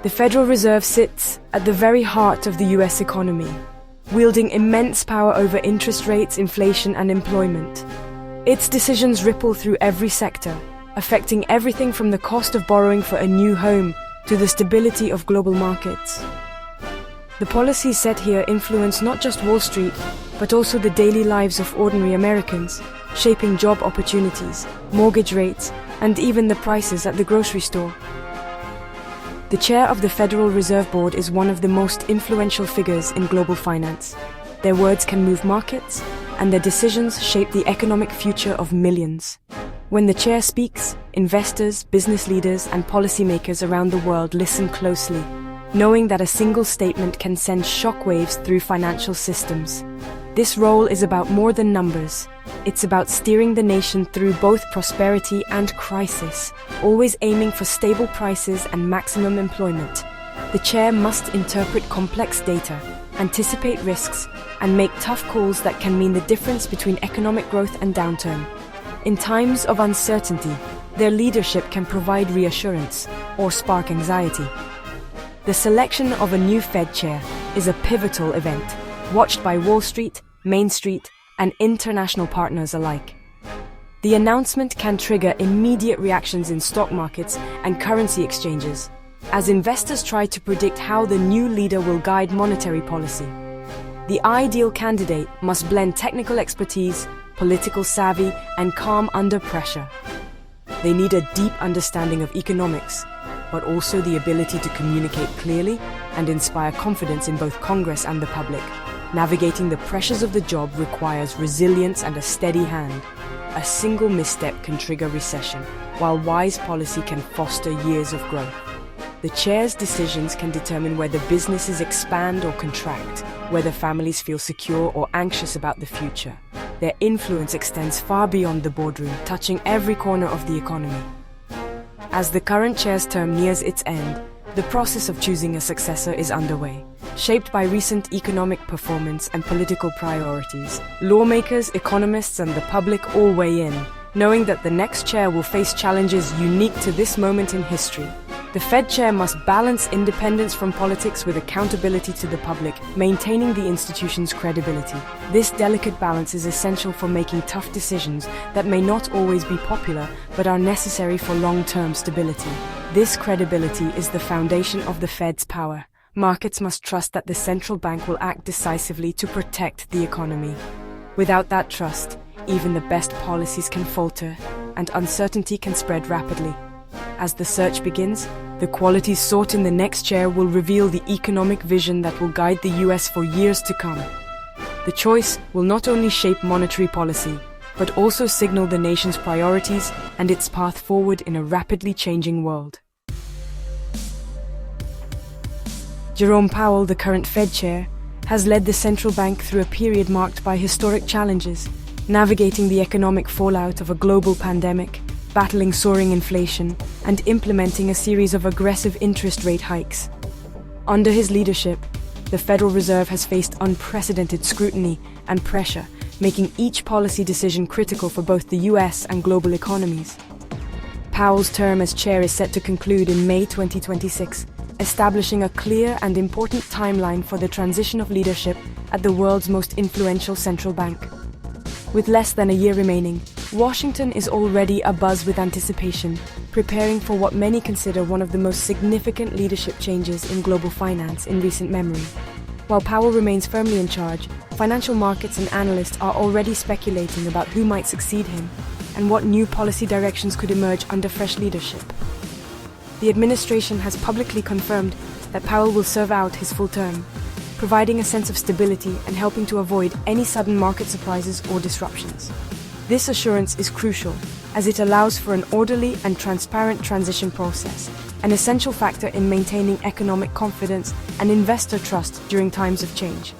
The Federal Reserve sits at the very heart of the US economy, wielding immense power over interest rates, inflation, and employment. Its decisions ripple through every sector, affecting everything from the cost of borrowing for a new home to the stability of global markets. The policies set here influence not just Wall Street, but also the daily lives of ordinary Americans, shaping job opportunities, mortgage rates, and even the prices at the grocery store. The chair of the Federal Reserve Board is one of the most influential figures in global finance. Their words can move markets, and their decisions shape the economic future of millions. When the chair speaks, investors, business leaders, and policymakers around the world listen closely, knowing that a single statement can send shockwaves through financial systems. This role is about more than numbers. It's about steering the nation through both prosperity and crisis, always aiming for stable prices and maximum employment. The chair must interpret complex data, anticipate risks, and make tough calls that can mean the difference between economic growth and downturn. In times of uncertainty, their leadership can provide reassurance or spark anxiety. The selection of a new Fed chair is a pivotal event, watched by Wall Street, Main Street, and international partners alike. The announcement can trigger immediate reactions in stock markets and currency exchanges, as investors try to predict how the new leader will guide monetary policy. The ideal candidate must blend technical expertise, political savvy, and calm under pressure. They need a deep understanding of economics, but also the ability to communicate clearly and inspire confidence in both Congress and the public. Navigating the pressures of the job requires resilience and a steady hand. A single misstep can trigger recession, while wise policy can foster years of growth. The chair's decisions can determine whether businesses expand or contract, whether families feel secure or anxious about the future. Their influence extends far beyond the boardroom, touching every corner of the economy. As the current chair's term nears its end, the process of choosing a successor is underway. Shaped by recent economic performance and political priorities, lawmakers, economists, and the public all weigh in, knowing that the next chair will face challenges unique to this moment in history. The Fed chair must balance independence from politics with accountability to the public, maintaining the institution's credibility. This delicate balance is essential for making tough decisions that may not always be popular, but are necessary for long-term stability. This credibility is the foundation of the Fed's power. Markets must trust that the central bank will act decisively to protect the economy. Without that trust, even the best policies can falter, and uncertainty can spread rapidly. As the search begins, the qualities sought in the next chair will reveal the economic vision that will guide the US for years to come. The choice will not only shape monetary policy, but also signal the nation's priorities and its path forward in a rapidly changing world. Jerome Powell, the current Fed chair, has led the central bank through a period marked by historic challenges, navigating the economic fallout of a global pandemic, battling soaring inflation, and implementing a series of aggressive interest rate hikes. Under his leadership, the Federal Reserve has faced unprecedented scrutiny and pressure, making each policy decision critical for both the US and global economies. Powell's term as chair is set to conclude in May 2026, establishing a clear and important timeline for the transition of leadership at the world's most influential central bank. With less than a year remaining, Washington is already abuzz with anticipation, preparing for what many consider one of the most significant leadership changes in global finance in recent memory. While Powell remains firmly in charge, financial markets and analysts are already speculating about who might succeed him and what new policy directions could emerge under fresh leadership. The administration has publicly confirmed that Powell will serve out his full term, providing a sense of stability and helping to avoid any sudden market surprises or disruptions. This assurance is crucial, as it allows for an orderly and transparent transition process, an essential factor in maintaining economic confidence and investor trust during times of change.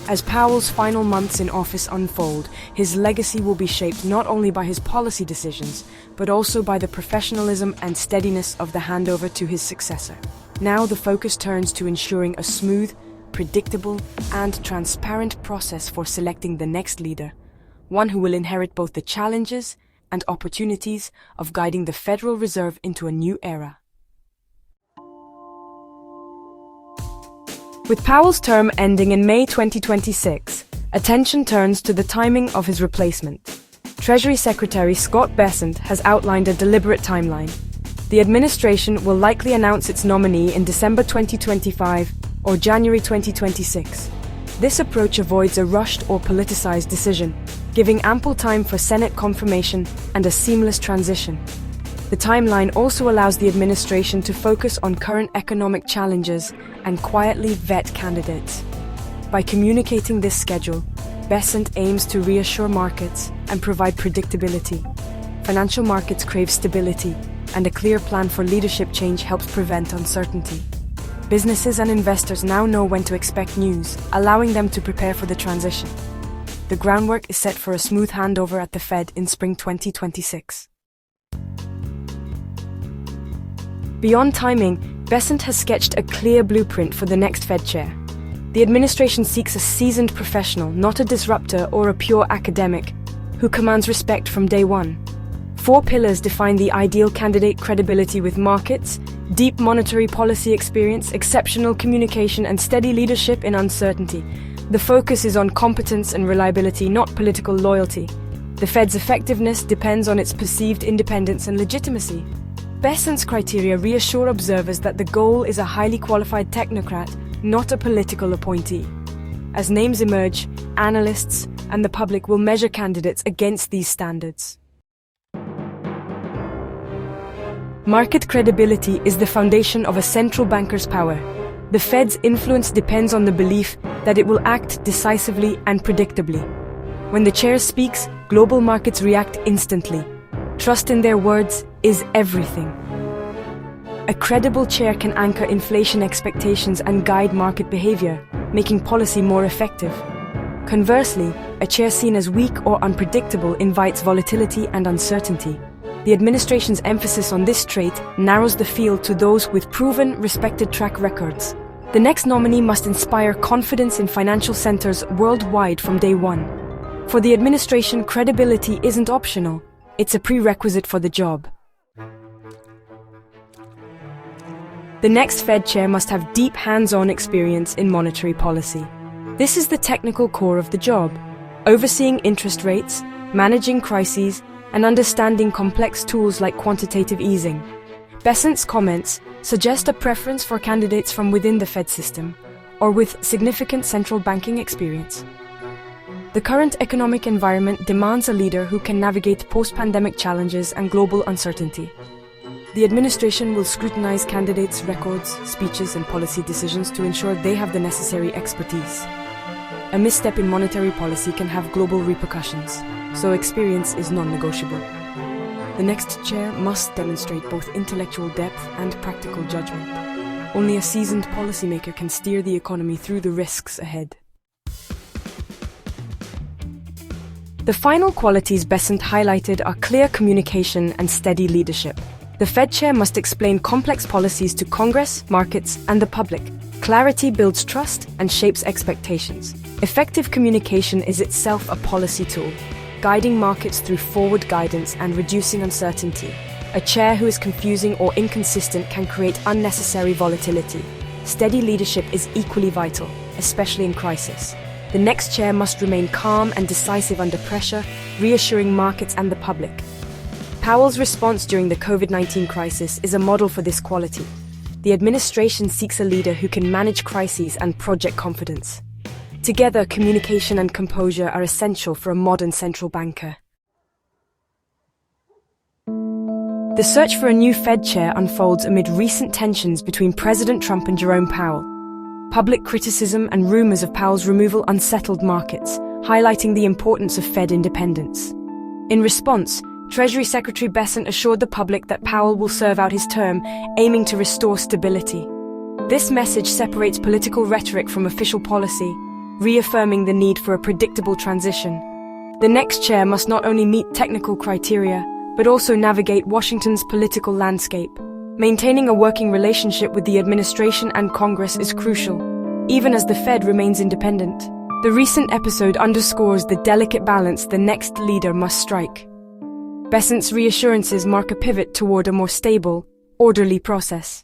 As Powell's final months in office unfold, his legacy will be shaped not only by his policy decisions, but also by the professionalism and steadiness of the handover to his successor. Now the focus turns to ensuring a smooth, predictable, and transparent process for selecting the next leader, one who will inherit both the challenges and opportunities of guiding the Federal Reserve into a new era. With Powell's term ending in May 2026, attention turns to the timing of his replacement. Treasury Secretary Scott Bessent has outlined a deliberate timeline. The administration will likely announce its nominee in December 2025 or January 2026. This approach avoids a rushed or politicized decision, giving ample time for Senate confirmation and a seamless transition. The timeline also allows the administration to focus on current economic challenges and quietly vet candidates. By communicating this schedule, Bessent aims to reassure markets and provide predictability. Financial markets crave stability, and a clear plan for leadership change helps prevent uncertainty. Businesses and investors now know when to expect news, allowing them to prepare for the transition. The groundwork is set for a smooth handover at the Fed in spring 2026. Beyond timing, Bessent has sketched a clear blueprint for the next Fed chair. The administration seeks a seasoned professional, not a disruptor or a pure academic, who commands respect from day one. 4 pillars define the ideal candidate: credibility with markets, deep monetary policy experience, exceptional communication, and steady leadership in uncertainty. The focus is on competence and reliability, not political loyalty. The Fed's effectiveness depends on its perceived independence and legitimacy. Bessent's criteria reassure observers that the goal is a highly qualified technocrat, not a political appointee. As names emerge, analysts and the public will measure candidates against these standards. Market credibility is the foundation of a central banker's power. The Fed's influence depends on the belief that it will act decisively and predictably. When the chair speaks, global markets react instantly. Trust in their words is everything. A credible chair can anchor inflation expectations and guide market behavior, making policy more effective. Conversely, a chair seen as weak or unpredictable invites volatility and uncertainty. The administration's emphasis on this trait narrows the field to those with proven, respected track records. The next nominee must inspire confidence in financial centers worldwide from day one. For the administration, credibility isn't optional. It's a prerequisite for the job. The next Fed chair must have deep hands-on experience in monetary policy. This is the technical core of the job, overseeing interest rates, managing crises, and understanding complex tools like quantitative easing. Bessent's comments suggest a preference for candidates from within the Fed system, or with significant central banking experience. The current economic environment demands a leader who can navigate post-pandemic challenges and global uncertainty. The administration will scrutinize candidates' records, speeches, and policy decisions to ensure they have the necessary expertise. A misstep in monetary policy can have global repercussions, so experience is non-negotiable. The next chair must demonstrate both intellectual depth and practical judgment. Only a seasoned policymaker can steer the economy through the risks ahead. The final qualities Bessent highlighted are clear communication and steady leadership. The Fed chair must explain complex policies to Congress, markets, and the public. Clarity builds trust and shapes expectations. Effective communication is itself a policy tool, guiding markets through forward guidance and reducing uncertainty. A chair who is confusing or inconsistent can create unnecessary volatility. Steady leadership is equally vital, especially in crisis. The next chair must remain calm and decisive under pressure, reassuring markets and the public. Powell's response during the COVID-19 crisis is a model for this quality. The administration seeks a leader who can manage crises and project confidence. Together, communication and composure are essential for a modern central banker. The search for a new Fed chair unfolds amid recent tensions between President Trump and Jerome Powell. Public criticism and rumors of Powell's removal unsettled markets, highlighting the importance of Fed independence. In response, Treasury Secretary Bessent assured the public that Powell will serve out his term, aiming to restore stability. This message separates political rhetoric from official policy, reaffirming the need for a predictable transition. The next chair must not only meet technical criteria, but also navigate Washington's political landscape. Maintaining a working relationship with the administration and Congress is crucial, even as the Fed remains independent. The recent episode underscores the delicate balance the next leader must strike. Bessent's reassurances mark a pivot toward a more stable, orderly process.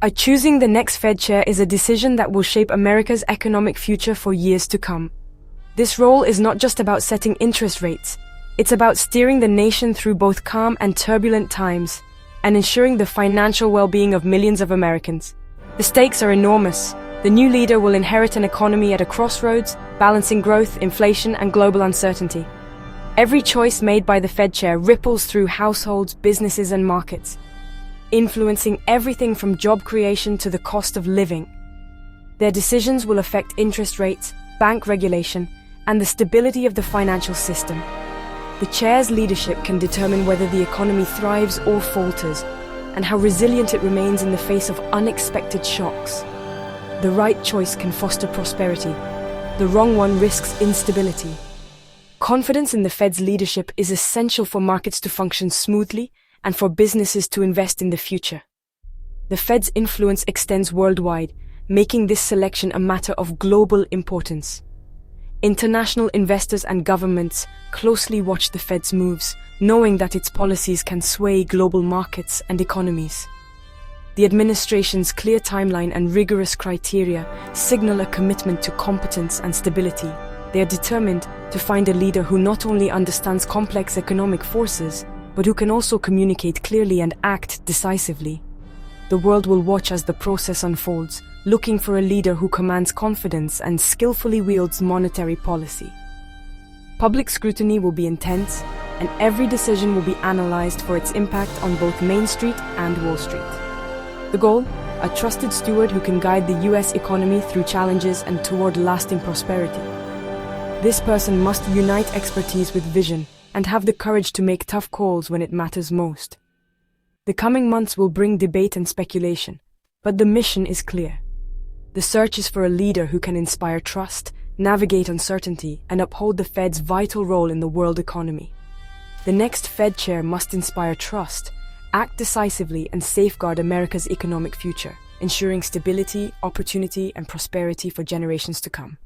Choosing the next Fed chair is a decision that will shape America's economic future for years to come. This role is not just about setting interest rates, it's about steering the nation through both calm and turbulent times and ensuring the financial well-being of millions of Americans. The stakes are enormous. The new leader will inherit an economy at a crossroads, balancing growth, inflation, and global uncertainty. Every choice made by the Fed chair ripples through households, businesses, and markets, influencing everything from job creation to the cost of living. Their decisions will affect interest rates, bank regulation, and the stability of the financial system. The chair's leadership can determine whether the economy thrives or falters, and how resilient it remains in the face of unexpected shocks. The right choice can foster prosperity. The wrong one risks instability. Confidence in the Fed's leadership is essential for markets to function smoothly and for businesses to invest in the future. The Fed's influence extends worldwide, making this selection a matter of global importance. International investors and governments closely watch the Fed's moves, knowing that its policies can sway global markets and economies. The administration's clear timeline and rigorous criteria signal a commitment to competence and stability. They are determined to find a leader who not only understands complex economic forces, but who can also communicate clearly and act decisively. The world will watch as the process unfolds, looking for a leader who commands confidence and skillfully wields monetary policy. Public scrutiny will be intense, and every decision will be analyzed for its impact on both Main Street and Wall Street. The goal? A trusted steward who can guide the US economy through challenges and toward lasting prosperity. This person must unite expertise with vision and have the courage to make tough calls when it matters most. The coming months will bring debate and speculation, but the mission is clear. The search is for a leader who can inspire trust, navigate uncertainty, and uphold the Fed's vital role in the world economy. The next Fed chair must inspire trust, act decisively, and safeguard America's economic future, ensuring stability, opportunity, and prosperity for generations to come.